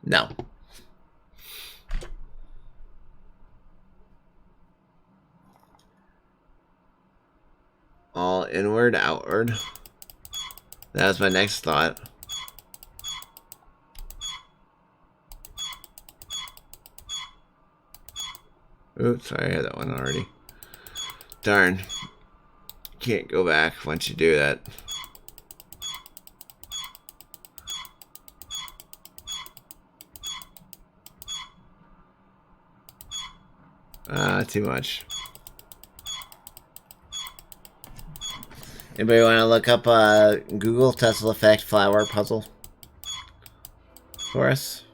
No. All inward, outward. That was my next thought. Oops, I had that one already. Darn. Can't go back once you do that. Too much. Anybody want to look up Google Tesella Effect flower puzzle for us?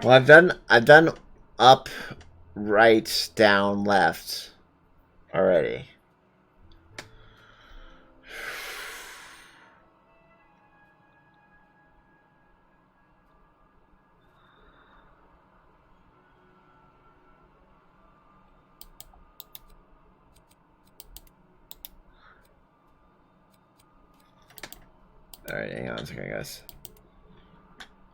Well, I've done up, right, down, left already. Alright, hang on a second, guys.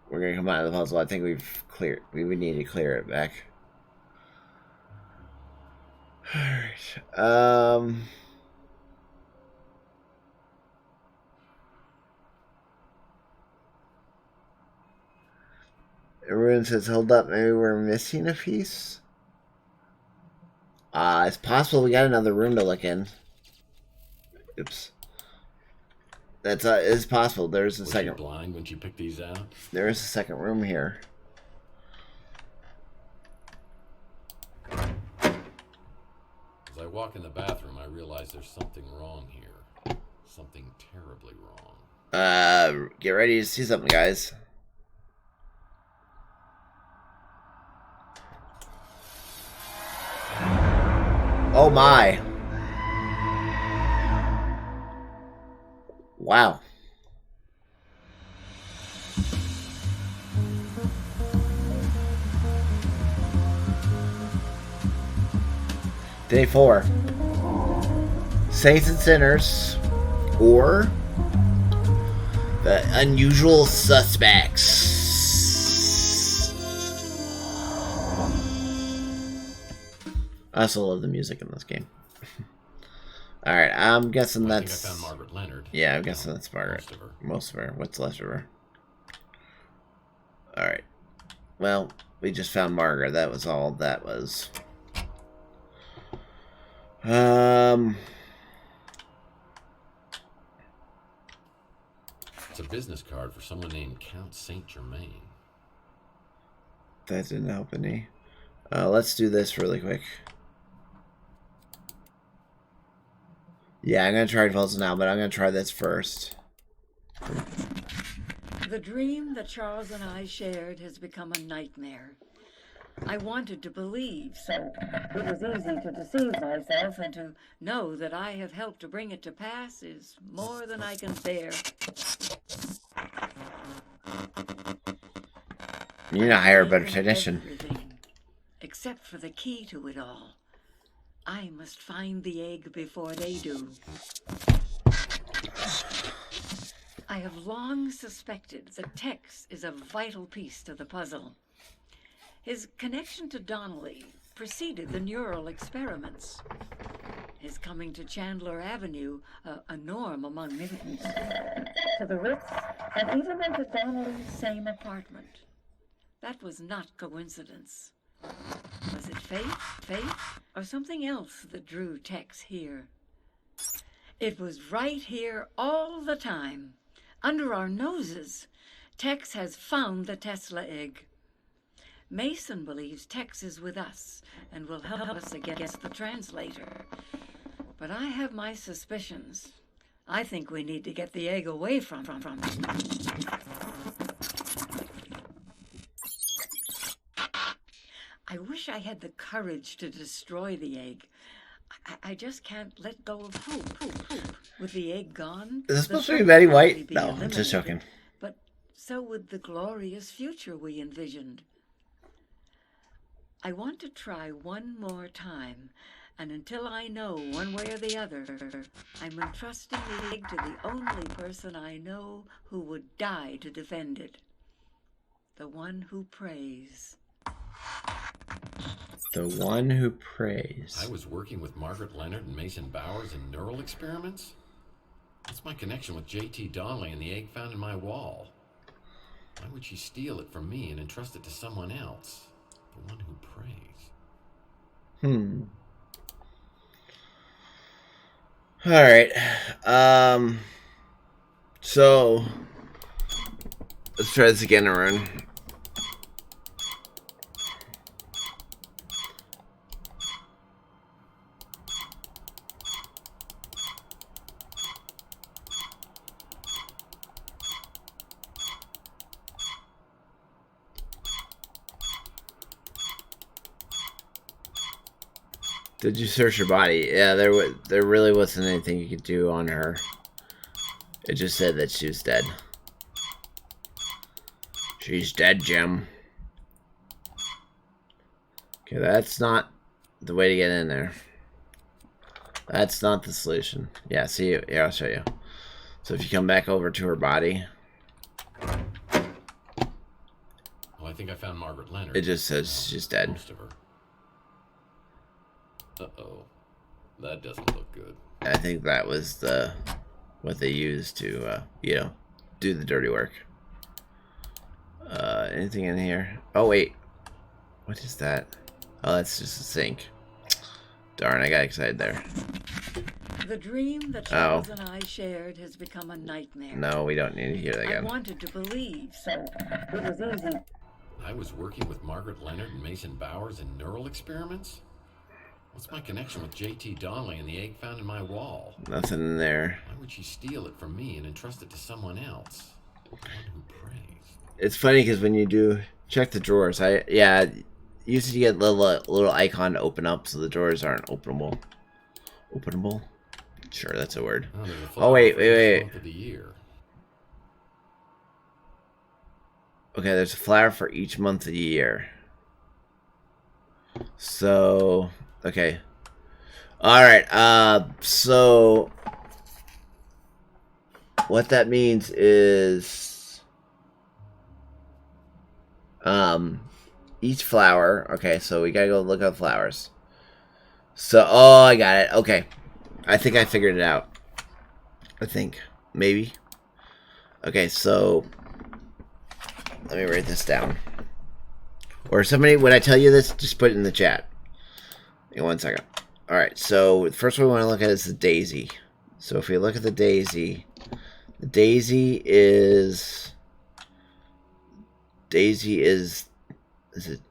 We're gonna come out of the puzzle. I think we've cleared. We would need to clear it back. Alright. Everyone says, hold up, maybe we're missing a piece? It's possible we got another room to look in. Oops. That's it's possible. There's a Was second. Was blind when she picked these out? There is a second room here. As I walk in the bathroom, I realize there's something wrong here. Something terribly wrong. Get ready to see something, guys. Oh my. Wow. Day 4. Saints and sinners, or the unusual suspects. I also love the music in this game. Alright, I'm guessing that's... I think I found Margaret Leonard. Yeah, I'm guessing that's Margaret. Most of her. Most of her. What's left of her? Alright. Well, we just found Margaret. That was all that was. It's a business card for someone named Count Saint Germain. That didn't help any. Let's do this really quick. Yeah, I'm going to try puzzle now, but I'm going to try this first. The dream that Charles and I shared has become a nightmare. I wanted to believe, so it was easy to deceive myself, and to know that I have helped to bring it to pass is more than I can bear. You need to hire a better technician. Everything, except for the key to it all. I must find the egg before they do. I have long suspected that Tex is a vital piece to the puzzle. His connection to Donnelly preceded the neural experiments. His coming to Chandler Avenue, a norm among militants, to the Ritz, and even into Donnelly's same apartment. That was not coincidence. Was it fate, or something else that drew Tex here? It was right here all the time, under our noses. Tex has found the Tesella egg. Mason believes Tex is with us and will help us against the translator. But I have my suspicions. I think we need to get the egg away from him. I wish I had the courage to destroy the egg. I just can't let go of hope. With the egg gone... Is this supposed to be Betty White? No, I'm just joking. But so would the glorious future we envisioned. I want to try one more time, and until I know one way or the other, I'm entrusting the egg to the only person I know who would die to defend it. The one who prays. The one who I prays. was working with Margaret Leonard and Mason Bowers in neural experiments? What's my connection with J.T. Donnelly and the egg found in my wall? Why would she steal it from me and entrust it to someone else? The one who prays. Alright. So let's try this again, Arun. Did you search her body? Yeah, there really wasn't anything you could do on her. It just said that she was dead. She's dead, Jim. Okay, that's not the way to get in there. That's not the solution. Yeah, see, here, I'll show you. So if you come back over to her body, Well, I think I found Margaret Leonard. it just says she's dead. Most of her. Uh-oh. That doesn't look good. I think that was what they used to, you know, do the dirty work. Anything in here? Oh, wait. What is that? Oh, that's just a sink. Darn, I got excited there. The dream that Charles and I shared has become a nightmare. No, we don't need to hear that I again. wanted to believe, so it was easy. I was working with Margaret Leonard and Mason Bowers in neural experiments? What's my connection with J.T. Donnelly and the egg found in my wall? Nothing in there. Why would she steal it from me and entrust it to someone else? The one who prays. It's funny because when you do check the drawers, usually you get little icon to open up, so the drawers aren't openable. Openable? Sure, that's a word. Oh, there's a Oh, wait, flower for each wait. month of the year. Okay, there's a flower for each month of the year. So, okay. Alright, so what that means is each flower, okay, so we gotta go look up flowers. So, oh, I got it. Okay. I think I figured it out. I think. Maybe. Okay, so let me write this down. Or somebody, when I tell you this, just put it in the chat. In 1 second. Alright, so the first one we want to look at is the daisy. So if we look at the daisy is... Daisy is it...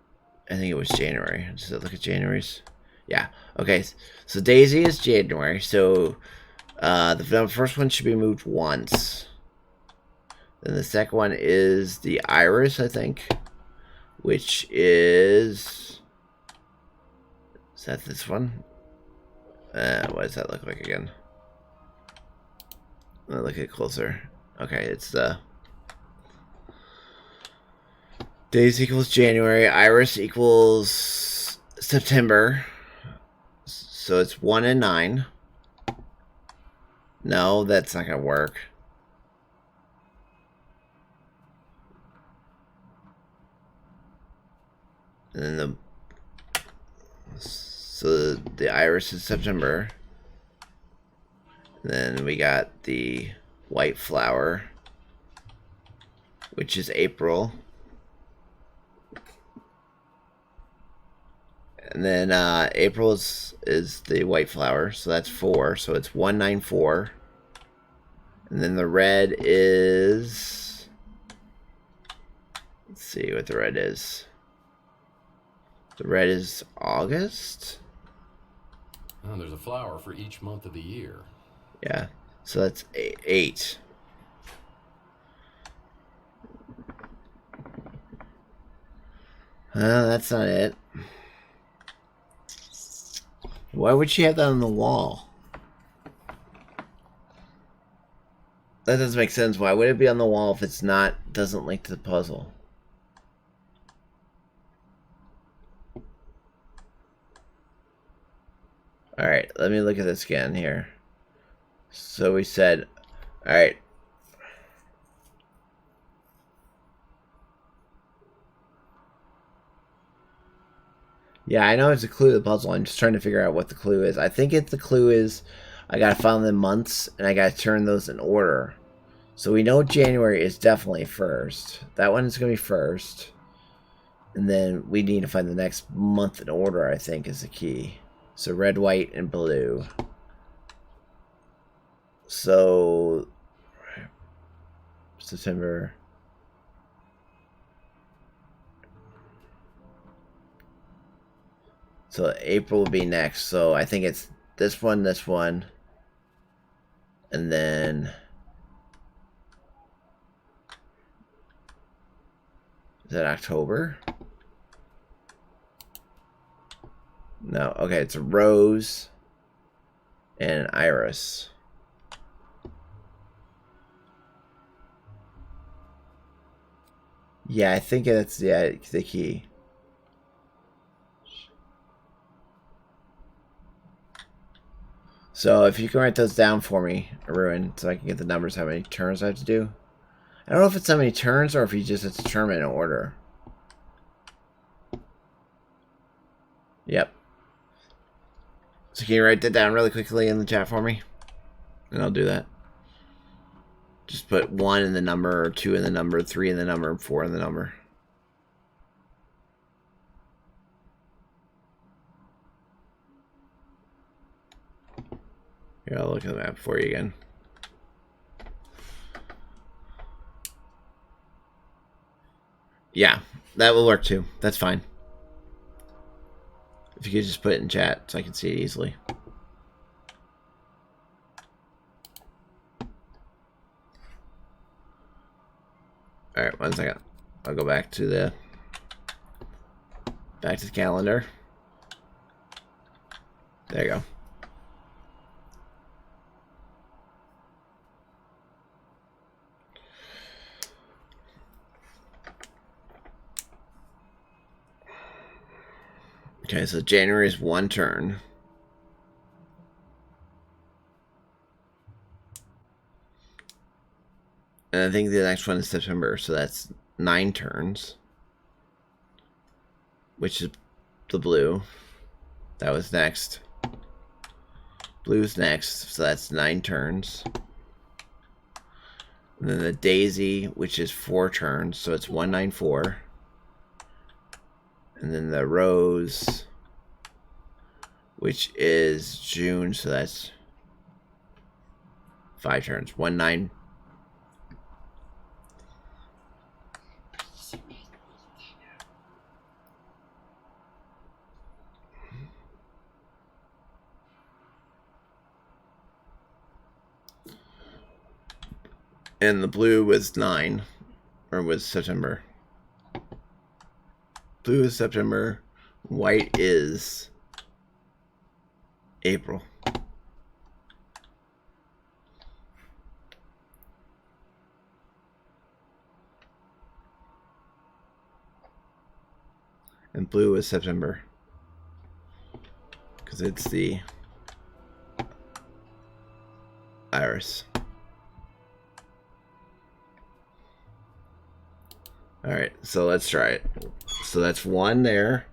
I think it was January. Does it look at January's? Yeah. Okay, so daisy is January. So the first one should be moved once. Then the second one is the iris, I think. Which is... Is that this one? What does that look like again? I'll look at it closer. Okay, it's the... Days equals January. Iris equals September. So it's 1 and 9. No, that's not going to work. And then so the iris is September. And then we got the white flower, which is April. And then April is the white flower, so that's 4. So it's 194. And then the red is... Let's see what the red is. The red is August? Oh, there's a flower for each month of the year. Yeah, so that's 8. That's not it. Why would she have that on the wall? That doesn't make sense. Why would it be on the wall if it's not, doesn't link to the puzzle? Alright, let me look at this again here. So we said, alright. Yeah, I know it's a clue to the puzzle. I'm just trying to figure out what the clue is. I think the clue is I gotta find the months and I gotta turn those in order. So we know January is definitely first. That one is gonna be first. And then we need to find the next month in order, I think, is the key. So red, white, and blue. So September. So April will be next. So I think it's this one, and then is that October? No. Okay, it's a rose and an iris. Yeah, I think that's the key. So if you can write those down for me, Ruin, so I can get the numbers, how many turns I have to do. I don't know if it's how many turns or if you just have to determine an order. Yep. So can you write that down really quickly in the chat for me? And I'll do that. Just put 1 in the number, or 2 in the number, 3 in the number, and 4 in the number. Here, I'll look at the map for you again. Yeah, that will work too. That's fine. If you could just put it in chat so I can see it easily. Alright, 1 second. I'll go back to the calendar. There you go. Okay, so January is 1 turn. And I think the next one is September, so that's 9 turns. Which is the blue. That was next. Blue's next, so that's 9 turns. And then the daisy, which is 4 turns, so it's 194. And then the rose, which is June, so that's 5 turns. 19. And the blue was 9, or was September. Blue is September. White is April. And blue is September. Because it's the iris. Alright, so let's try it. So that's 1 there.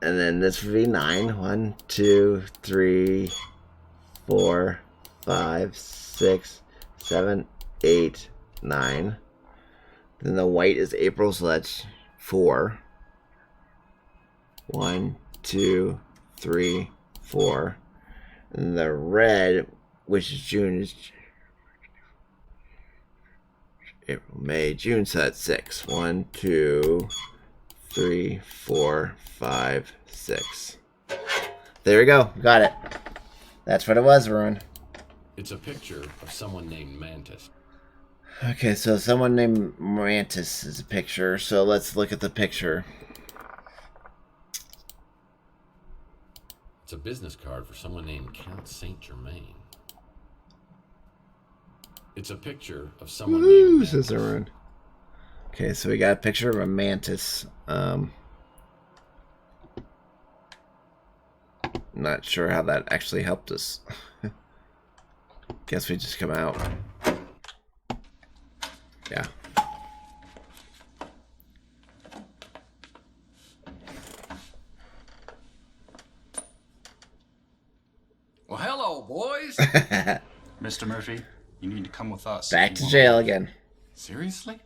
And then this would be 9. 1, 2, 3, 4, 5, 6, 7, 8, 9. Then the white is April, so that's 4. 1, 2, 3, 4. And the red, which is June, is April, May, June, so that's 6. 1, 2, 3, 4, 5, 6. There we go. Got it. That's what it was, Ruin. It's a picture of someone named Mantis. Okay, so someone named Mantis is a picture. So let's look at the picture. It's a business card for someone named Count Saint Germain. It's a picture of someone named Mantis. Says Ruin. Okay, so we got a picture of a mantis. not sure how that actually helped us. Guess we just come out. Yeah. Well, hello, boys. Mr. Murphy, you need to come with us. Back to jail again. Seriously?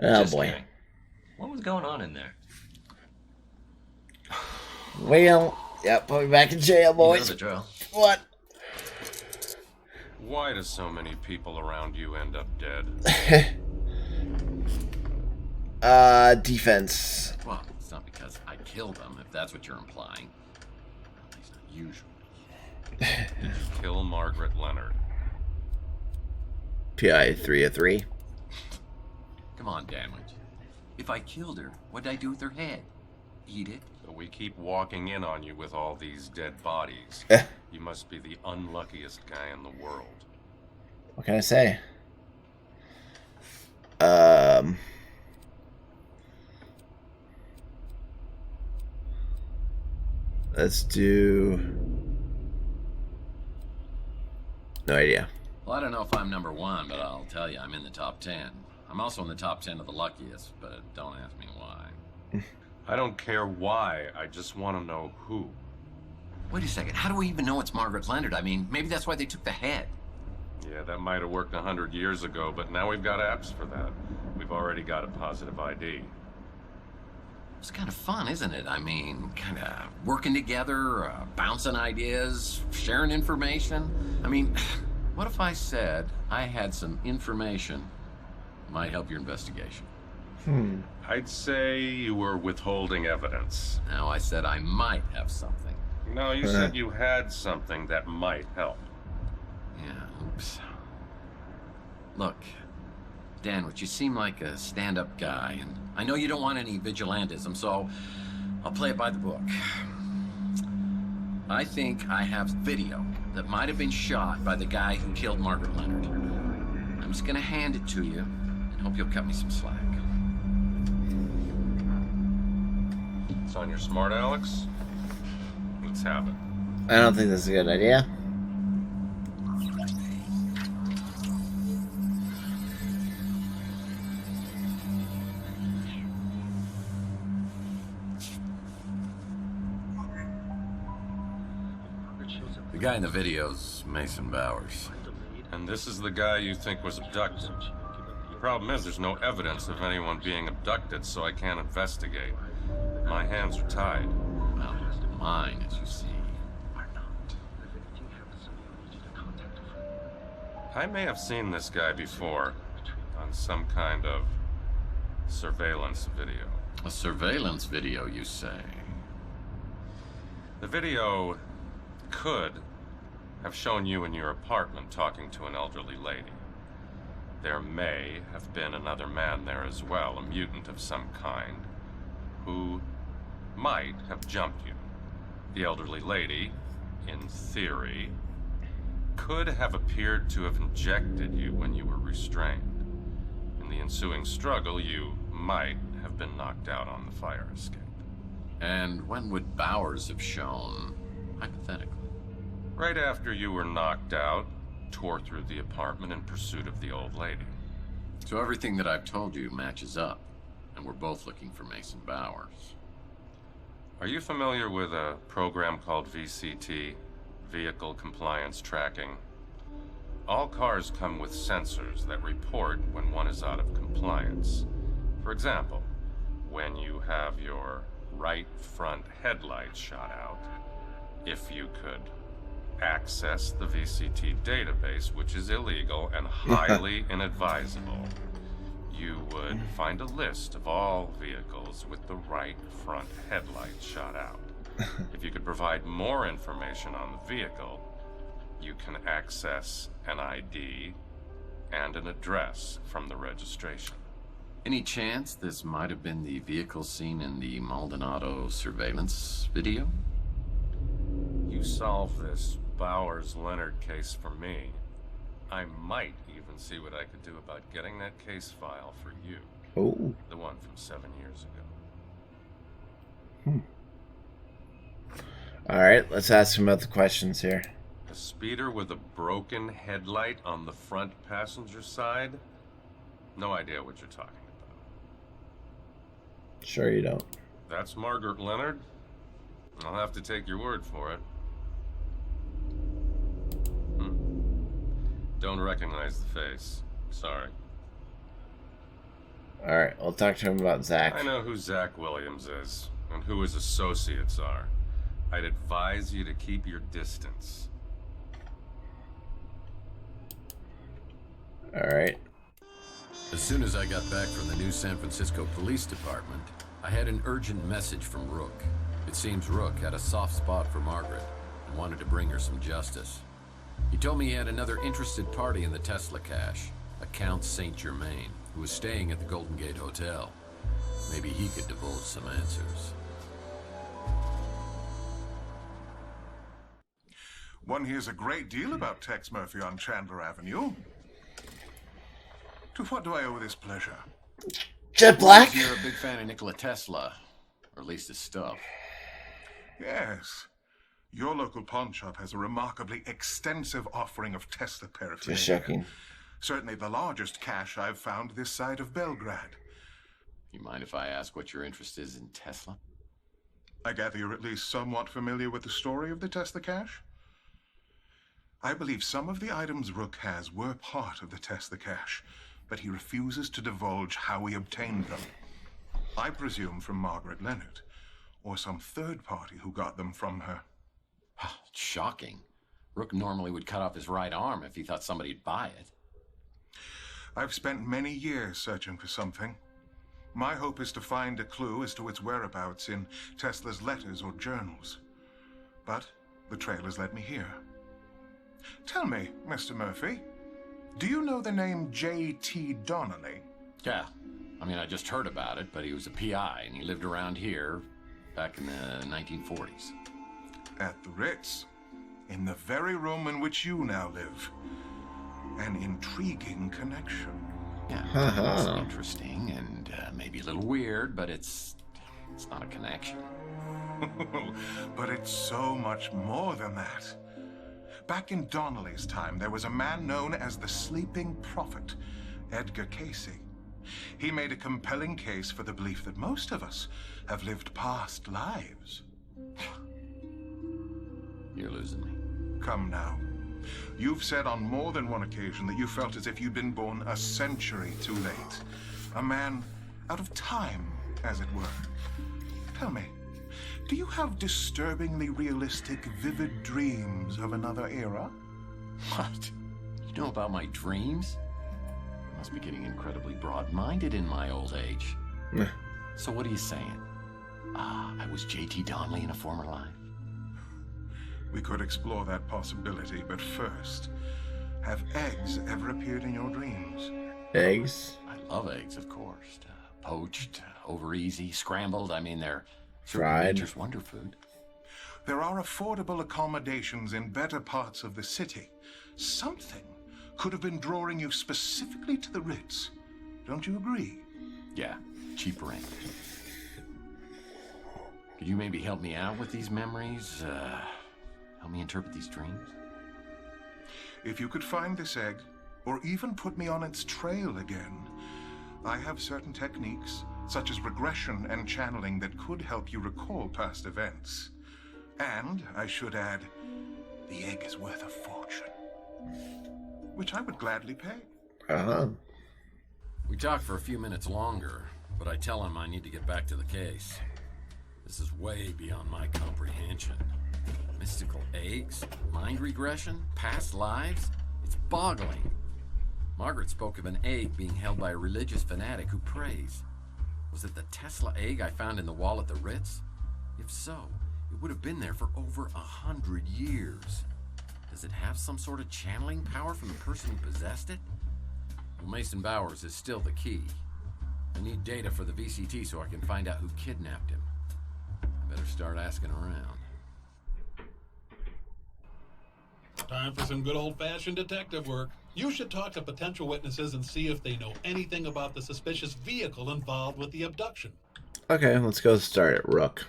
Oh Just boy. kidding. What was going on in there? Well, yeah, put me back in jail, You know boys. the drill. What? Why do so many people around you end up dead? Defense. Well, it's not because I killed them, if that's what you're implying. At least not usually. Did you kill Margaret Leonard? PI 303. Come on, Danwich. If I killed her, what'd I do with her head? Eat it? But we keep walking in on you with all these dead bodies. You must be the unluckiest guy in the world. What can I say? Let's do... No idea. Well, I don't know if I'm number one, but I'll tell you, I'm in the top 10. I'm also in the top 10 of the luckiest, but don't ask me why. I don't care why, I just want to know who. Wait a second, how do we even know it's Margaret Leonard? I mean, maybe that's why they took the head. Yeah, that might have worked 100 years ago, but now we've got apps for that. We've already got a positive ID. It's kind of fun, isn't it? I mean, kind of working together, bouncing ideas, sharing information. I mean, what if I said I had some information that might help your investigation? I'd say you were withholding evidence. Now, I said I might have something. No, you said you had something that might help. Yeah, oops. Look, Danwich, you seem like a stand-up guy, and I know you don't want any vigilantism, so I'll play it by the book. I think I have video that might have been shot by the guy who killed Margaret Leonard. I'm just gonna hand it to you, and hope you'll cut me some slack. It's on your smart, Alex? Let's have it. I don't think that's a good idea. The guy in the video's Mason Bowers. And this is the guy you think was abducted. The problem is there's no evidence of anyone being abducted, so I can't investigate. My hands are tied. Well, mine, as you see. I may have seen this guy before on some kind of surveillance video. A surveillance video, you say? The video could have shown you in your apartment talking to an elderly lady. There may have been another man there as well, a mutant of some kind, who might have jumped you. The elderly lady, in theory, could have appeared to have injected you when you were restrained. In the ensuing struggle, you might have been knocked out on the fire escape. And when would Bowers have shown, hypothetically? Right after you were knocked out, tore through the apartment in pursuit of the old lady. So everything that I've told you matches up, and we're both looking for Mason Bowers. Are you familiar with a program called VCT, Vehicle Compliance Tracking? All cars come with sensors that report when one is out of compliance. For example, when you have your right front headlight shot out, if you could access the VCT database, which is illegal and highly inadvisable, you would find a list of all vehicles with the right front headlight shot out. If you could provide more information on the vehicle, you can access an ID and an address from the registration. Any chance this might have been the vehicle seen in the Maldonado surveillance video? You solve this Bowers-Leonard case for me, I might even see what I could do about getting that case file for you. Oh. The one from 7 years ago. Alright, let's ask him about the questions here. A speeder with a broken headlight on the front passenger side? No idea what you're talking about. Sure you don't. That's Margaret Leonard? I'll have to take your word for it. Don't recognize the face. Sorry. Alright, we'll talk to him about Zach. I know who Zach Williams is, and who his associates are. I'd advise you to keep your distance. Alright. As soon as I got back from the new San Francisco Police Department, I had an urgent message from Rook. It seems Rook had a soft spot for Margaret and wanted to bring her some justice. He told me he had another interested party in the Tesla cache, a Count Saint Germain, who was staying at the Golden Gate Hotel. Maybe he could divulge some answers. One hears a great deal about Tex Murphy on Chandler Avenue. To what do I owe this pleasure? Jet Black? You're a big fan of Nikola Tesla, or at least his stuff. Yes. Your local pawn shop has a remarkably extensive offering of Tesla paraphernalia. Just checking. Certainly the largest cache I've found this side of Belgrade. You mind if I ask what your interest is in Tesla? I gather you're at least somewhat familiar with the story of the Tesla cache? I believe some of the items Rook has were part of the Tesla cache, but he refuses to divulge how he obtained them. I presume from Margaret Leonard, or some third party who got them from her. Shocking. Rook normally would cut off his right arm if he thought somebody'd buy it. I've spent many years searching for something. My hope is to find a clue as to its whereabouts in Tesla's letters or journals. But the trail has led me here. Tell me, Mr. Murphy, do you know the name J.T. Donnelly? Yeah. I mean, I just heard about it, but he was a PI, and he lived around here back in the 1940s. At the Ritz, in the very room in which you now live. An intriguing connection. Yeah, it's interesting and maybe a little weird, but it's not a connection. But it's so much more than that. Back in Donnelly's time, there was a man known as the Sleeping Prophet, Edgar Casey. He made a compelling case for the belief that most of us have lived past lives. You're losing me. Come now. You've said on more than one occasion that you felt as if you'd been born a century too late. A man out of time, as it were. Tell me, do you have disturbingly realistic, vivid dreams of another era? What? You know about my dreams? I must be getting incredibly broad-minded in my old age. So what are you saying? I was J.T. Donnelly in a former life? We could explore that possibility, but first, have eggs ever appeared in your dreams? Eggs? I love eggs, of course. Poached, over easy, scrambled. I mean, they're Fried. nature's wonder food. There are affordable accommodations in better parts of the city. Something could have been drawing you specifically to the Ritz. Don't you agree? Yeah, cheap rent. Could you maybe help me out with these memories? Help me interpret these dreams? If you could find this egg, or even put me on its trail again, I have certain techniques, such as regression and channeling, that could help you recall past events. And, I should add, the egg is worth a fortune. Which I would gladly pay. Uh-huh. We talk for a few minutes longer, but I tell him I need to get back to the case. This is way beyond my comprehension. Mystical eggs? Mind regression? Past lives? It's boggling. Margaret spoke of an egg being held by a religious fanatic who prays. Was it the Tesla egg I found in the wall at the Ritz? If so, it would have been there for over 100 years. Does it have some sort of channeling power from the person who possessed it? Well, Mason Bowers is still the key. I need data for the VCT so I can find out who kidnapped him. I better start asking around. Time for some good old-fashioned detective work. You should talk to potential witnesses and see if they know anything about the suspicious vehicle involved with the abduction. Okay, let's go start at Rook.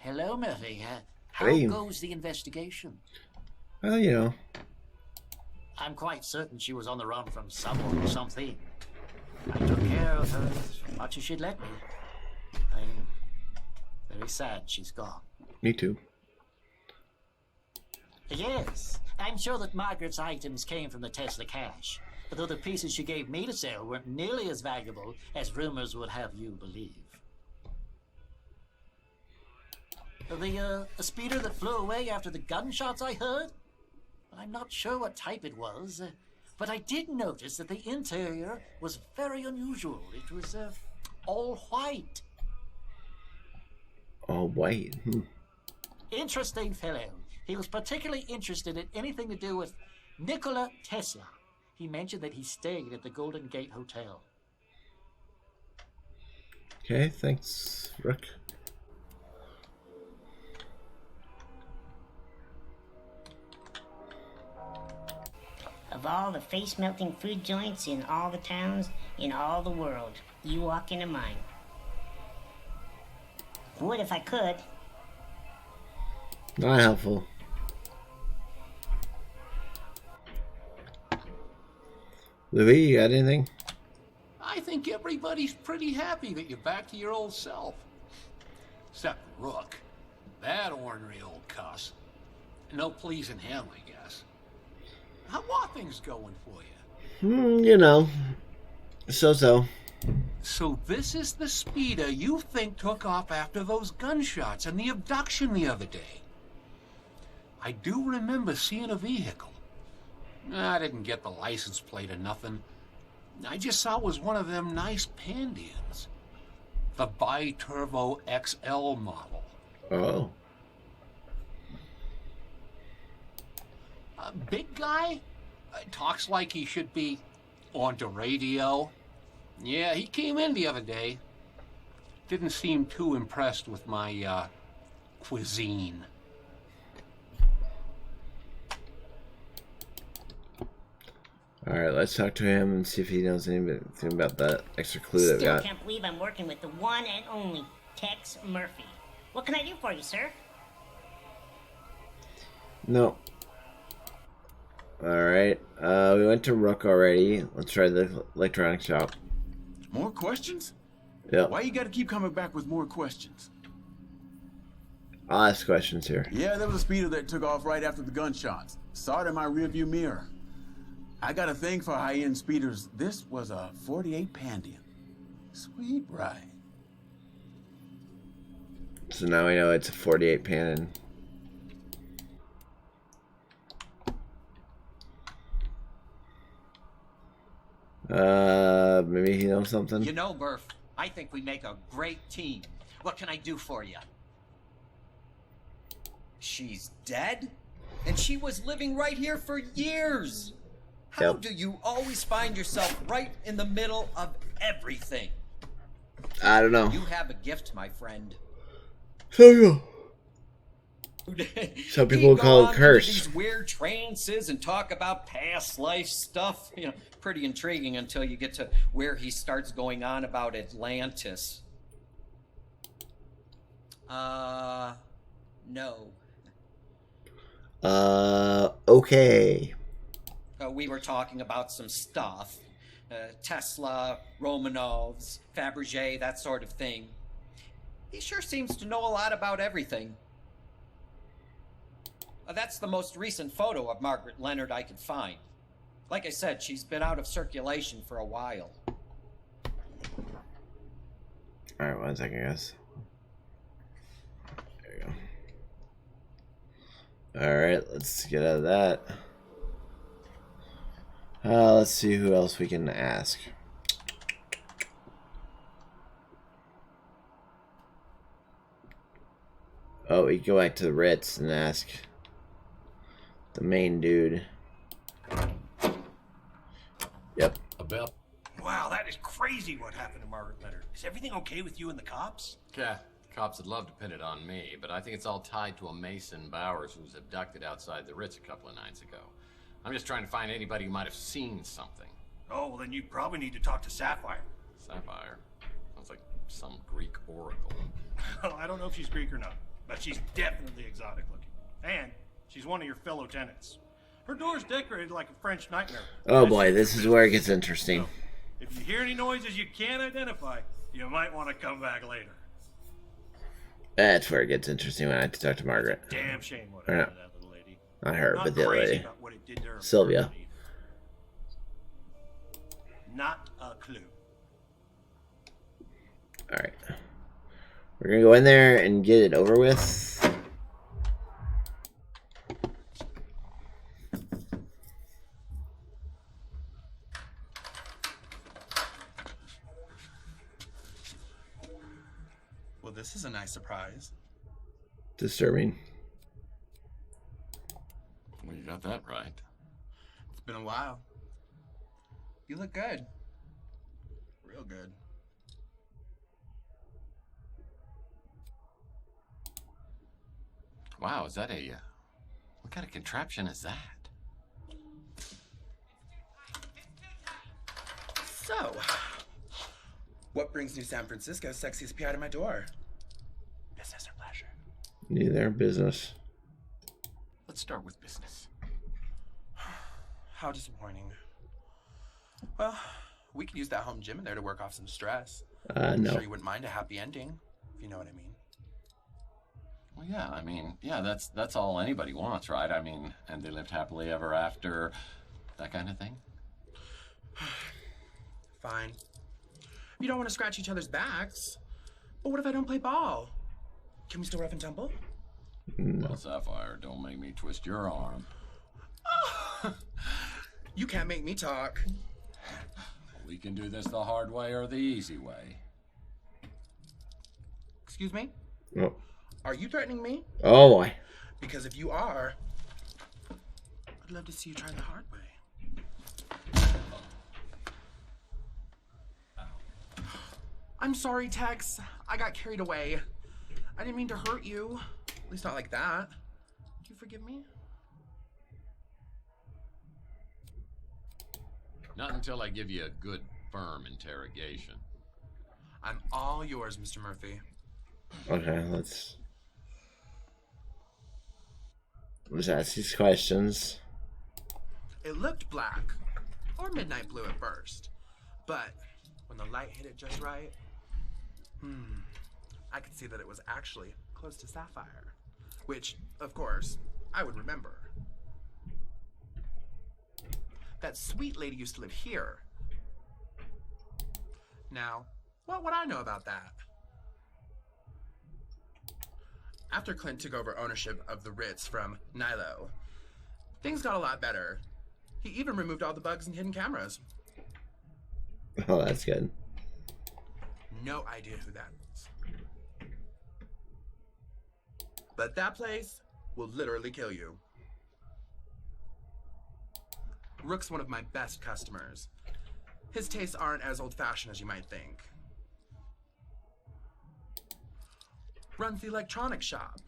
Hello, Murphy. How Hey. goes the investigation? Well, you know. I'm quite certain she was on the run from someone or something. I took care of her as much as she'd let me. I'm very sad she's gone. Me too. Yes, I'm sure that Margaret's items came from the Tesla cache, although the pieces she gave me to sell weren't nearly as valuable as rumors would have you believe. The speeder that flew away after the gunshots I heard? I'm not sure what type it was, but I did notice that the interior was very unusual. It was all white. All white. Interesting fellow. He was particularly interested in anything to do with Nikola Tesla. He mentioned that he stayed at the Golden Gate Hotel. Okay, thanks, Rook. Of all the face-melting food joints in all the towns in all the world, you walk into mine. Would if I could. Not helpful. Louis, you got anything? I think everybody's pretty happy that you're back to your old self. Except Rook. That ornery old cuss. No pleasing him, I guess. How are things going for you? You know. So. So this is the speeder you think took off after those gunshots and the abduction the other day. I do remember seeing a vehicle. I didn't get the license plate or nothing. I just saw it was one of them nice Pandians. The Bi-Turbo XL model. Oh. A big guy? Talks like he should be on the radio. Yeah, he came in the other day. Didn't seem too impressed with my, cuisine. Alright, let's talk to him and see if he knows anything about that extra clue that we Still got. can't believe I'm working with the one and only Tex Murphy. What can I do for you, sir? No. Alright, we went to Rook already. Let's try the electronics shop. More questions? Yep. Why you gotta keep coming back with more questions? I'll ask questions here. Yeah, there was a speeder that took off right after the gunshots. Saw it in my rearview mirror. I got a thing for high-end speeders. This was a 48 Pandian. Sweet ride. So now we know it's a 48 Pannon. Maybe he knows something? You know, Murph, I think we make a great team. What can I do for you? She's dead? And she was living right here for years. How do you always find yourself right in the middle of everything? I don't know. You have a gift, my friend. Some people call it curse. These weird trances and talk about past life stuff. You know, pretty intriguing until you get to where he starts going on about Atlantis. No. Okay. We were talking about some stuff. Tesla, Romanovs, Fabergé, that sort of thing. He sure seems to know a lot about everything. That's the most recent photo of Margaret Leonard I could find. Like I said, she's been out of circulation for a while. Alright, 1 second, guys. There you go. Alright, let's get out of that. Let's see who else we can ask. Oh, we can go back to the Ritz and ask the main dude. Yep. About. Wow, that is crazy what happened to Margaret Leonard. Is everything okay with you and the cops? Yeah, cops would love to pin it on me, but I think it's all tied to a Mason Bowers who was abducted outside the Ritz a couple of nights ago. I'm just trying to find anybody who might have seen something. Oh, well then you probably need to talk to Sapphire. Sapphire? Sounds like some Greek oracle. Well, I don't know if she's Greek or not. but she's definitely exotic looking. And she's one of your fellow tenants. Her door's decorated like a French nightmare. Oh boy, this is where it gets interesting. So, if you hear any noises you can't identify, you might want to come back later. That's where it gets interesting when I have to talk to Margaret. Damn shame what Or happened not, to that little lady. not her, Not but the other crazy lady. about what it did to her Sylvia. body. Not a clue. Alright. We're gonna go in there and get it over with. Well, this is a nice surprise. Disturbing. Well, you got that right. It's been a while. You look good. Real good. Wow, is that a... what kind of contraption is that? So, what brings New San Francisco's sexiest PI to my door? Business or pleasure? Neither. Business. Let's start with business. How disappointing. Well, we could use that home gym in there to work off some stress. I'm No. sure you wouldn't mind a happy ending, if you know what I mean. Well, yeah, I mean, yeah, that's all anybody wants, right? I mean, and they lived happily ever after, that kind of thing. Fine. You don't want to scratch each other's backs. But what if I don't play ball? Can we still rough and tumble? Well, Sapphire, don't make me twist your arm. You can't make me talk. We can do this the hard way or the easy way. Excuse me? Oh, Are you threatening me? oh boy. Because if you are, I'd love to see you try the hard way. I'm sorry, Tex. I got carried away. I didn't mean to hurt you. At least not like that. Do you forgive me? Not until I give you a good, firm interrogation. I'm all yours, Mr. Murphy. Okay, let's ask these questions. It looked black, or midnight blue at first. But when the light hit it just right, I could see that it was actually close to sapphire. Which, of course, I would remember. That sweet lady used to live here. Now, what would I know about that? After Clint took over ownership of the Ritz from Nilo, things got a lot better. He even removed all the bugs and hidden cameras. Oh, that's good. No idea who that is. But that place will literally kill you. Rook's one of my best customers. His tastes aren't as old-fashioned as you might think. Runs the electronics shop,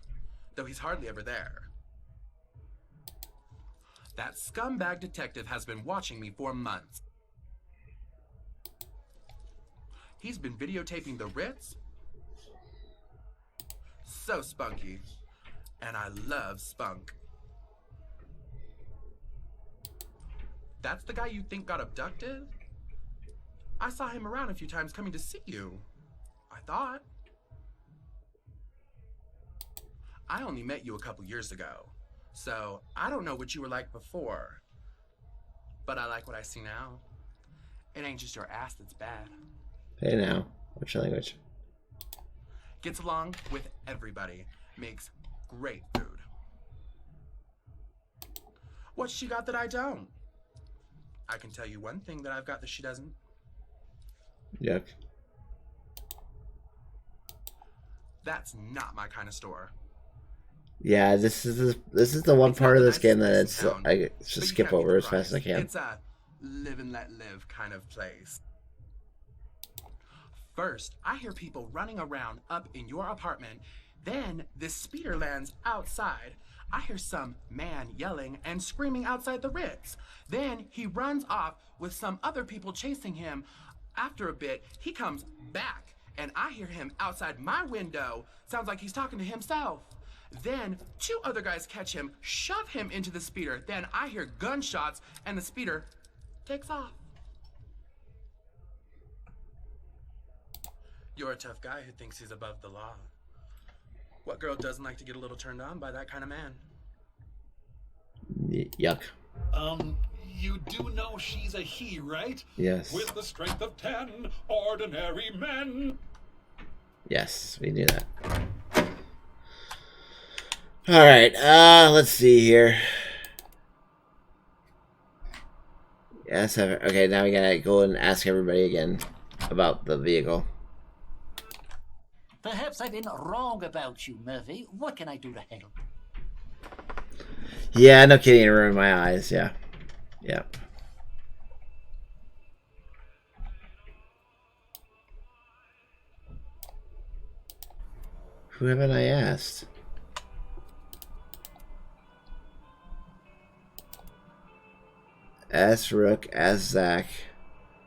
though he's hardly ever there. That scumbag detective has been watching me for months. He's been videotaping the Ritz. So spunky. And I love spunk. That's the guy you think got abducted? I saw him around a few times coming to see you. I thought. I only met you a couple years ago, so I don't know what you were like before. But I like what I see now. It ain't just your ass that's bad. Hey now, what's your language? Gets along with everybody. Makes great food. What's she got that I don't? I can tell you one thing that I've got that she doesn't. Yuck. That's not my kind of store. Yeah, this is the one part of this game that I just skip over as fast as I can. It's a live and let live kind of place. First, I hear people running around up in your apartment. Then this speeder lands outside. I hear some man yelling and screaming outside the Ritz. Then he runs off with some other people chasing him. After a bit, he comes back and I hear him outside my window. Sounds like he's talking to himself. Then 2 other guys catch him, shove him into the speeder. Then I hear gunshots, and the speeder takes off. You're a tough guy who thinks he's above the law. What girl doesn't like to get a little turned on by that kind of man? Yuck. You do know she's a he, right? Yes. With the strength of 10 ordinary men. Yes, we knew that. Alright, let's see here. Yes, okay, now we gotta go and ask everybody again about the vehicle. Perhaps I've been wrong about you, Murphy. What can I do to help? Yeah, no kidding, it ruined my eyes, yeah. Yep. Who haven't I asked? Ask Rook, ask Zach,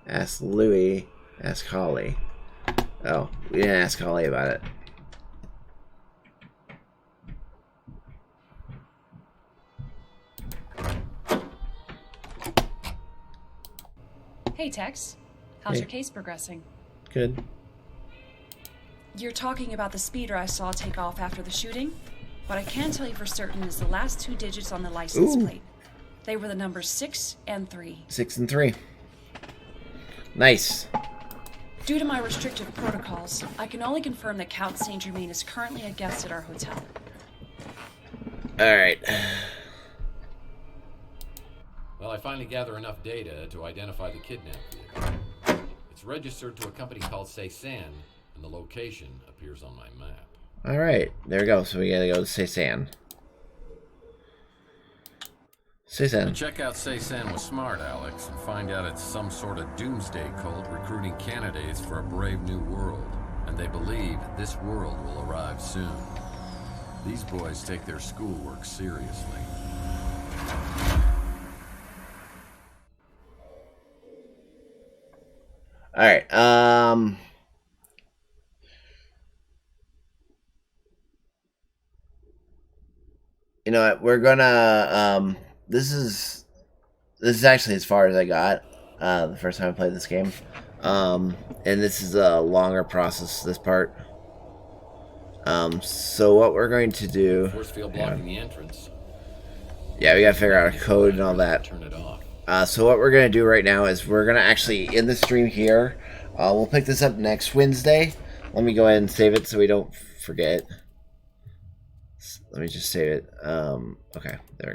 ask Louie, ask Holly. Oh, we didn't ask Holly about it. Hey, Tex. How's Hey. your case progressing? Good. You're talking about the speeder I saw take off after the shooting? What I can tell you for certain is the last 2 digits on the license Ooh. plate. They were the numbers 6 and 3. 6 and 3. Nice. Due to my restrictive protocols, I can only confirm that Count Saint Germain is currently a guest at our hotel. Alright. Well, I finally gather enough data to identify the kidnapped vehicle. It's registered to a company called Cezanne, and the location appears on my map. Alright, there we go. So we gotta go to Cezanne. Cezanne. To check out Cezanne was smart, Alex, and find out it's some sort of doomsday cult recruiting candidates for a brave new world. And they believe this world will arrive soon. These boys take their schoolwork seriously. Alright, you know what, we're gonna, this is actually as far as I got, the first time I played this game. And this is a longer process, this part. So what we're going to do... Force field blocking the entrance. Yeah, we gotta figure out a code and all that. Turn it off. So what we're going to do right now is we're going to actually, in the stream here, we'll pick this up next Wednesday. Let me go ahead and save it so we don't forget. Let me just save it. Okay, there we go.